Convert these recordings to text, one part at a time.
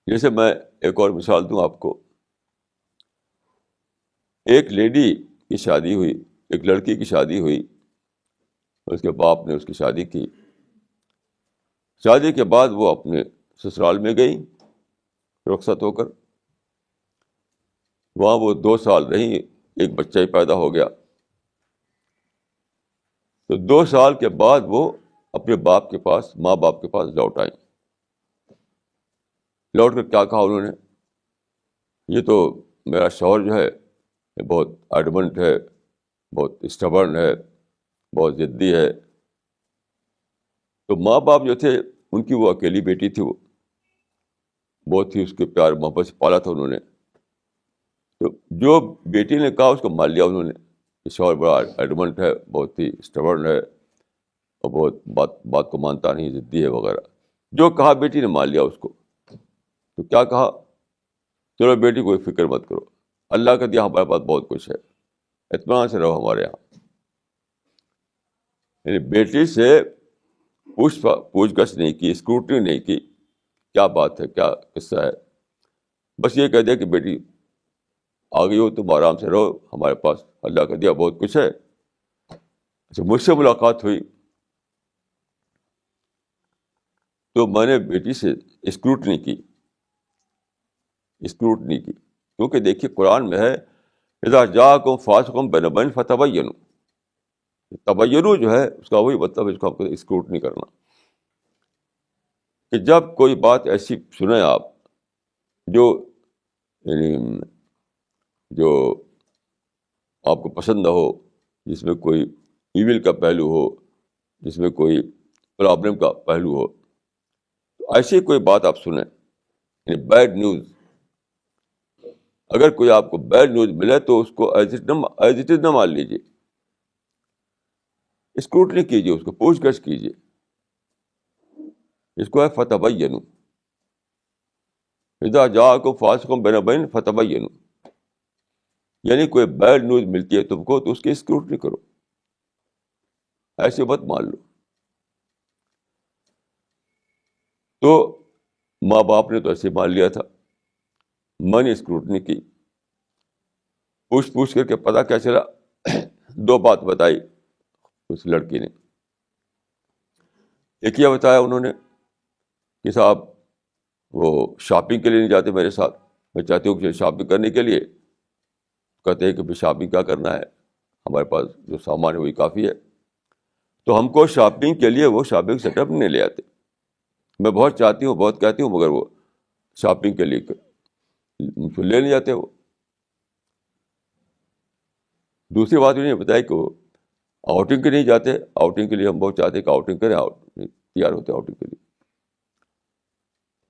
جیسے میں ایک اور مثال دوں آپ کو. ایک لیڈی کی شادی ہوئی, ایک لڑکی کی شادی ہوئی, اس کے باپ نے اس کی شادی کی. شادی کے بعد وہ اپنے سسرال میں گئی رخصت ہو کر. وہاں وہ 2 سال رہی, ایک بچہ ہی پیدا ہو گیا. تو 2 سال کے بعد وہ اپنے باپ کے پاس, ماں باپ کے پاس لوٹ آئیں. لوٹ کر کیا کہا انہوں نے, یہ تو میرا شوہر جو ہے بہت ایڈمنٹ ہے, بہت اسٹبرن ہے, بہت ضدی ہے. تو ماں باپ جو تھے ان کی وہ اکیلی بیٹی تھی, وہ بہت ہی اس کے پیار محبت سے پالا تھا انہوں نے. تو جو بیٹی نے کہا اس کو مان لیا انہوں نے. شوہر بڑا ایڈمنٹ ہے, بہت ہی اسٹبرن ہے, اور بہت بات کو مانتا نہیں, ضدی ہے وغیرہ. جو کہا بیٹی نے مان لیا اس کو. تو کیا کہا, چلو بیٹی کوئی فکر مت کرو, اللہ کا دیا ہمارے پاس بہت کچھ ہے, اطمینان سے رہو ہمارے یہاں. یعنی بیٹی سے پوچھ گچھ نہیں کی, اسکروٹنی نہیں کی, کیا بات ہے, کیا قصہ ہے. بس یہ کہہ دیا کہ بیٹی آ گئی ہو, تم آرام سے رہو, ہمارے پاس اللہ کا دیا بہت کچھ ہے. اچھا, مجھ سے ملاقات ہوئی تو میں نے بیٹی سے اسکروٹنی کی, کیونکہ دیکھیے قرآن میں ہے اذا جاءکم فاسق بنبأ فتبینوا. تبینوا جو ہے اس کا وہی مطلب ہے, اس کو آپ کو اسکروٹنی کرنا. کہ جب کوئی بات ایسی سنیں آپ جو یعنی جو آپ کو پسند نہ ہو, جس میں کوئی ایول کا پہلو ہو, جس میں کوئی پرابلم کا پہلو ہو, تو ایسی کوئی بات آپ سنیں, یعنی بیڈ نیوز. اگر کوئی آپ کو بیڈ نیوز ملے تو اس کو ایز اٹ از نہ مان لیجیے, اسکروٹنی کیجیے, اس کو پوچھ گچھ کیجیے. اس کو ہے فتبینوا, اذا جاءکم فاسق بنبأ فتبینوا. یعنی کوئی بیڈ نیوز ملتی ہے تم کو تو اس کی اسکروٹنی کرو, ایسے مت مان لو. تو ماں باپ نے تو ایسے مان لیا تھا. میں نے اسکروٹنی کی, پوچھ کر کے پتا کیا چلا, 2 بات بتائی اس لڑکی نے. ایک یہ بتایا انہوں نے کہ صاحب وہ شاپنگ کے لیے نہیں جاتے میرے ساتھ, میں چاہتی ہوں کہ شاپنگ کرنے کے لیے. کہتے ہیں کہ بھی شاپنگ کیا کرنا ہے, ہمارے پاس جو سامان ہے وہی کافی ہے. تو ہم کو شاپنگ کے لیے وہ شاپنگ سیٹ اپ نہیں لے آتے. میں بہت چاہتی ہوں, بہت کہتی ہوں, مگر وہ شاپنگ کے لیے مجھ کو لے نہیں جاتے وہ. دوسری بات انہوں نے بتایا کہ وہ آؤٹنگ کے نہیں جاتے, آؤٹنگ کے لیے ہم بہت چاہتے ہیں کہ آؤٹنگ کریں, تیار ہوتے آؤٹنگ کے لیے.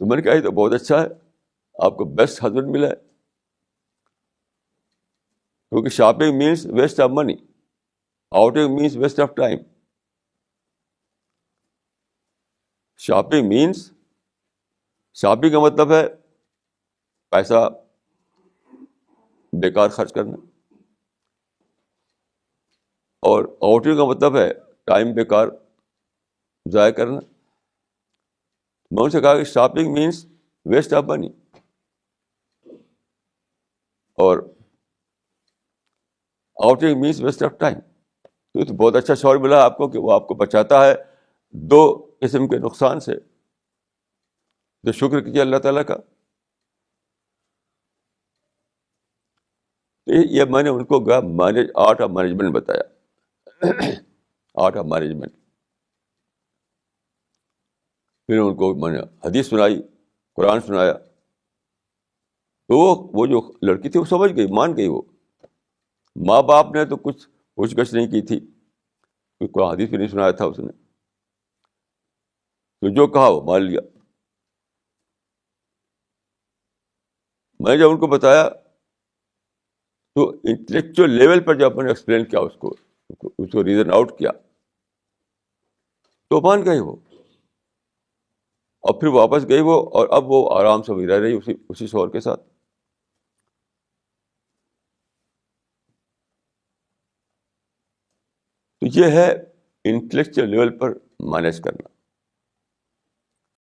تو میں نے کہا یہ تو بہت اچھا ہے, آپ کو بیسٹ ہسبینڈ ملا ہے. کیونکہ shopping means waste of money, outing means waste of time. Shopping کا مطلب ہے پیسہ بیکار خرچ کرنا, اور آؤٹنگ کا مطلب ہے ٹائم بیکار ضائع کرنا. میں ان سے کہا کہ shopping means waste of money, اور outing means waste of time. تو بہت اچھا شعور ملا آپ کو کہ وہ آپ کو بچاتا ہے 2 قسم کے نقصان سے. تو شکر کیجیے اللہ تعالیٰ کا. یہ میں نے ان کو آرٹ آف مینجمنٹ بتایا, آرٹ آف مینجمنٹ. پھر ان کو میں نے حدیث سنائی, قرآن سنایا. تو وہ جو لڑکی تھی وہ سمجھ گئی, مان گئی. وہ ماں باپ نے تو کچھ پوچھ گچھ نہیں کی تھی, قرآن حدیث بھی نہیں سنایا تھا اس نے. تو جو کہا وہ مان لیا. میں جب ان کو بتایا تو انٹلیکچوئل لیول پر جب میں نے ایکسپلین کیا اس کو ریزن آؤٹ کیا تو مان گئے وہ. اور پھر واپس گئی وہ, اور اب وہ آرام سے رہ رہی اسی شوہر کے ساتھ. تو یہ ہے انٹلیکچوئل لیول پر مینیج کرنا.